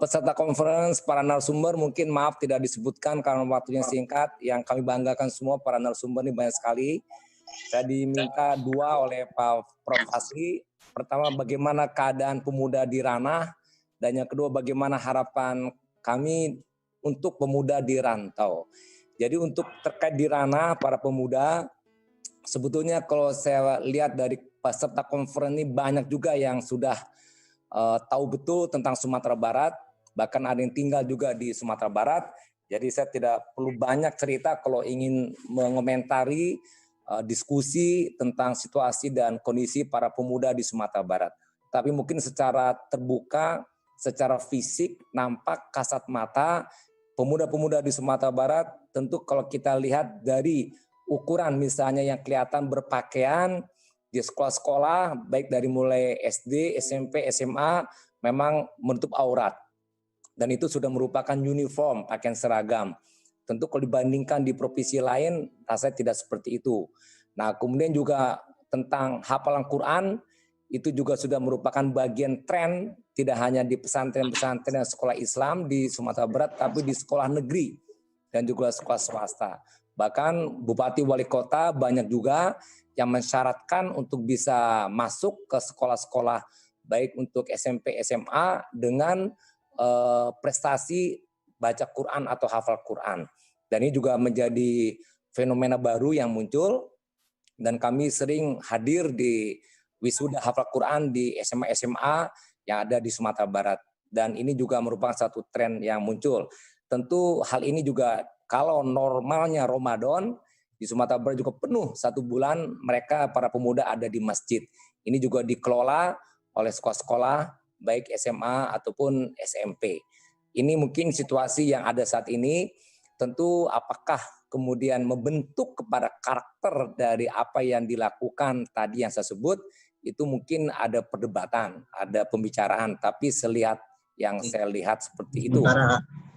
Peserta conference, para narasumber mungkin maaf tidak disebutkan karena waktunya singkat. Yang kami banggakan semua para narasumber ini banyak sekali. Saya diminta dua oleh Pak Prof. Fasli. Pertama, bagaimana keadaan pemuda di ranah, dan yang kedua bagaimana harapan kami untuk pemuda di rantau. Jadi untuk terkait di ranah para pemuda, sebetulnya kalau saya lihat dari peserta conference ini banyak juga yang sudah tahu betul tentang Sumatera Barat, bahkan ada yang tinggal juga di Sumatera Barat. Jadi saya tidak perlu banyak cerita kalau ingin mengomentari diskusi tentang situasi dan kondisi para pemuda di Sumatera Barat. Tapi mungkin secara terbuka, secara fisik, nampak kasat mata, pemuda-pemuda di Sumatera Barat tentu kalau kita lihat dari ukuran misalnya yang kelihatan berpakaian, di sekolah-sekolah, baik dari mulai SD, SMP, SMA, memang menutup aurat. Dan itu sudah merupakan uniform, pakaian seragam. Tentu kalau dibandingkan di provinsi lain, rasanya tidak seperti itu. Nah, kemudian juga tentang hafalan Quran, itu juga sudah merupakan bagian tren, tidak hanya di pesantren-pesantren dan sekolah Islam di Sumatera Barat, tapi di sekolah negeri dan juga sekolah swasta. Bahkan Bupati Wali Kota banyak juga yang mensyaratkan untuk bisa masuk ke sekolah-sekolah baik untuk SMP, SMA dengan prestasi baca Quran atau hafal Quran. Dan ini juga menjadi fenomena baru yang muncul, dan kami sering hadir di wisuda hafal Quran di SMA SMA yang ada di Sumatera Barat. Dan ini juga merupakan satu tren yang muncul. Tentu hal ini juga kalau normalnya Ramadan, di Sumatera Barat juga penuh 1 bulan mereka para pemuda ada di masjid. Ini juga dikelola oleh sekolah-sekolah baik SMA ataupun SMP. Ini mungkin situasi yang ada saat ini. Tentu apakah kemudian membentuk kepada karakter dari apa yang dilakukan tadi yang saya sebut, itu mungkin ada perdebatan, ada pembicaraan, tapi selihat yang saya lihat seperti itu.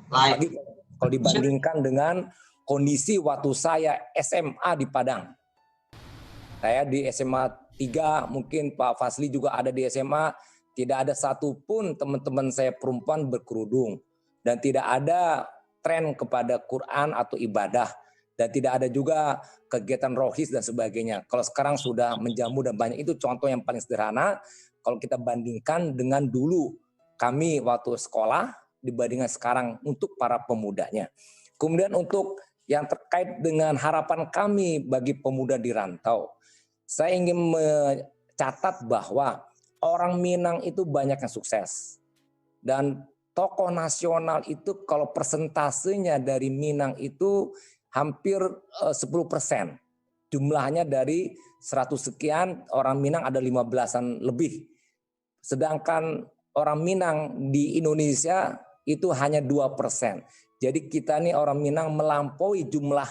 Apalagi kalau dibandingkan dengan kondisi waktu saya SMA di Padang. Saya di SMA 3, mungkin Pak Fasli juga ada di SMA, tidak ada satupun teman-teman saya perempuan berkerudung. Dan tidak ada tren kepada Quran atau ibadah. Dan tidak ada juga kegiatan rohis dan sebagainya. Kalau sekarang sudah menjamu dan banyak, itu contoh yang paling sederhana. Kalau kita bandingkan dengan dulu kami waktu sekolah, dibandingkan sekarang untuk para pemudanya. Kemudian untuk yang terkait dengan harapan kami bagi pemuda di rantau, saya ingin mencatat bahwa orang Minang itu banyak yang sukses. Dan tokoh nasional itu kalau persentasenya dari Minang itu hampir 10%. Jumlahnya dari 100 sekian, orang Minang ada 15-an lebih. Sedangkan orang Minang di Indonesia itu hanya 2%. Jadi kita nih orang Minang melampaui jumlah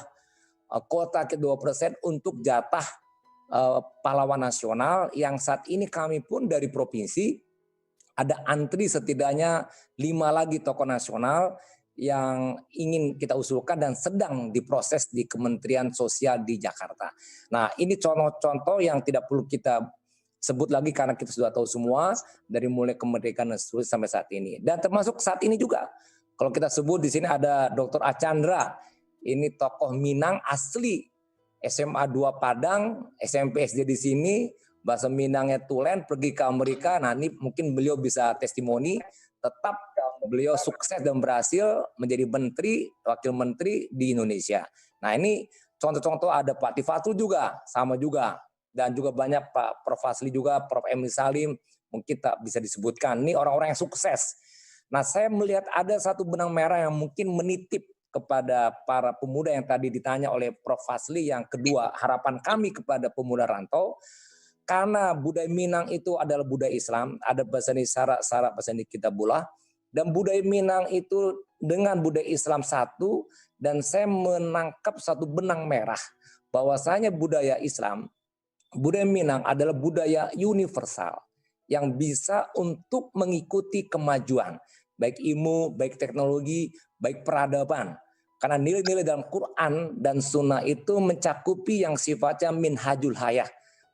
kuota ke 2% untuk jatah pahlawan nasional, yang saat ini kami pun dari provinsi ada antri setidaknya 5 lagi tokoh nasional yang ingin kita usulkan dan sedang diproses di Kementerian Sosial di Jakarta. Nah, ini contoh-contoh yang tidak perlu kita sebut lagi karena kita sudah tahu semua dari mulai kemerdekaan sampai saat ini. Dan termasuk saat ini juga. Kalau kita sebut di sini ada Dr. Archandra, ini tokoh Minang asli, SMA 2 Padang, SMP SD di sini, bahasa Minangnya tulen, pergi ke Amerika. Nah, ini mungkin beliau bisa testimoni, tetap beliau sukses dan berhasil menjadi menteri, wakil menteri di Indonesia. Nah, ini contoh-contoh, ada Pak Tifatul juga, sama juga. Dan juga banyak Pak Prof. Fasli juga, Prof. Emil Salim, mungkin tak bisa disebutkan. Ini orang-orang yang sukses. Nah, saya melihat ada satu benang merah yang mungkin menitip kepada para pemuda yang tadi ditanya oleh Prof. Fasli. Yang kedua, harapan kami kepada pemuda rantau, karena budaya Minang itu adalah budaya Islam, ada bahasa syarat bahasa Kitabullah, dan budaya Minang itu dengan budaya Islam satu, dan saya menangkap satu benang merah, bahwasanya budaya Islam, budaya Minang adalah budaya universal, yang bisa untuk mengikuti kemajuan, baik ilmu, baik teknologi, baik peradaban. Karena nilai-nilai dalam Quran dan Sunnah itu mencakupi yang sifatnya minhajul hayah,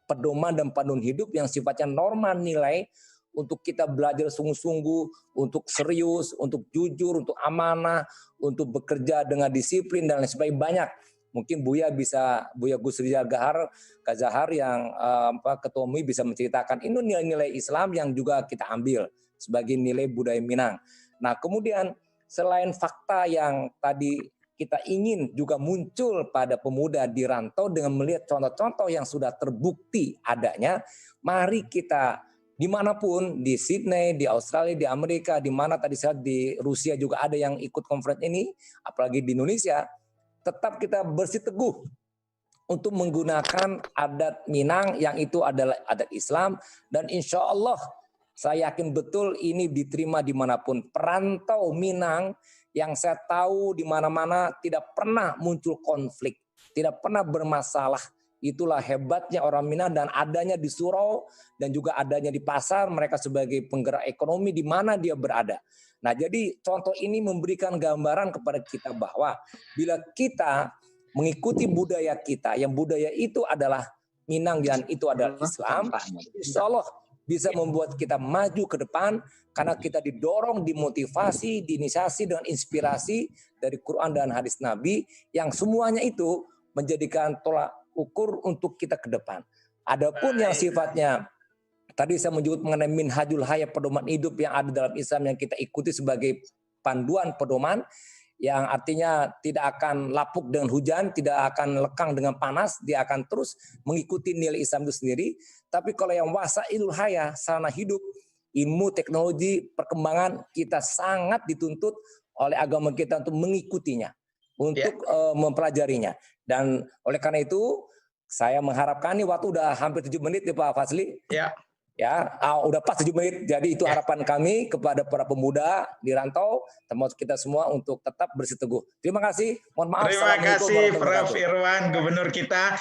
pedoman dan panduan hidup yang sifatnya norma nilai untuk kita belajar sungguh-sungguh, untuk serius, untuk jujur, untuk amanah, untuk bekerja dengan disiplin dan lain sebagainya banyak. Mungkin Buya Gus Rizal Gazahar yang Ketua MUI bisa menceritakan ini nilai-nilai Islam yang juga kita ambil sebagai nilai budaya Minang. Nah, kemudian selain fakta yang tadi kita ingin juga muncul pada pemuda di rantau dengan melihat contoh-contoh yang sudah terbukti adanya, mari kita dimanapun, di Sydney, di Australia, di Amerika, di mana tadi saya di Rusia juga ada yang ikut conference ini, apalagi di Indonesia, tetap kita bersiteguh untuk menggunakan adat Minang yang itu adalah adat Islam, dan insya Allah saya yakin betul ini diterima dimanapun. Perantau Minang yang saya tahu di mana-mana tidak pernah muncul konflik, tidak pernah bermasalah. Itulah hebatnya orang Minang, dan adanya di surau dan juga adanya di pasar, mereka sebagai penggerak ekonomi di mana dia berada. Nah, jadi contoh ini memberikan gambaran kepada kita bahwa bila kita mengikuti budaya kita, yang budaya itu adalah Minang dan itu adalah Islam, insya Allah bisa membuat kita maju ke depan karena kita didorong, dimotivasi, diinisiasi dengan inspirasi dari Quran dan hadis Nabi yang semuanya itu menjadikan tolak ukur untuk kita ke depan. Adapun yang sifatnya tadi saya menyebut mengenai minhajul hayat, pedoman hidup yang ada dalam Islam yang kita ikuti sebagai panduan pedoman, yang artinya tidak akan lapuk dengan hujan, tidak akan lekang dengan panas, dia akan terus mengikuti nilai Islam itu sendiri. Tapi kalau yang wasailul hayah, sarana hidup, ilmu, teknologi, perkembangan, kita sangat dituntut oleh agama kita untuk mengikutinya, untuk mempelajarinya. Dan oleh karena itu, saya mengharapkan ini waktu udah hampir 7 menit nih Pak Fazli. Ya, udah pas 7 menit. Jadi itu harapan kami kepada para pemuda di rantau, termasuk kita semua untuk tetap bersiteguh. Terima kasih. Mohon maaf. Terima kasih Prof. Irwan, Gubernur kita.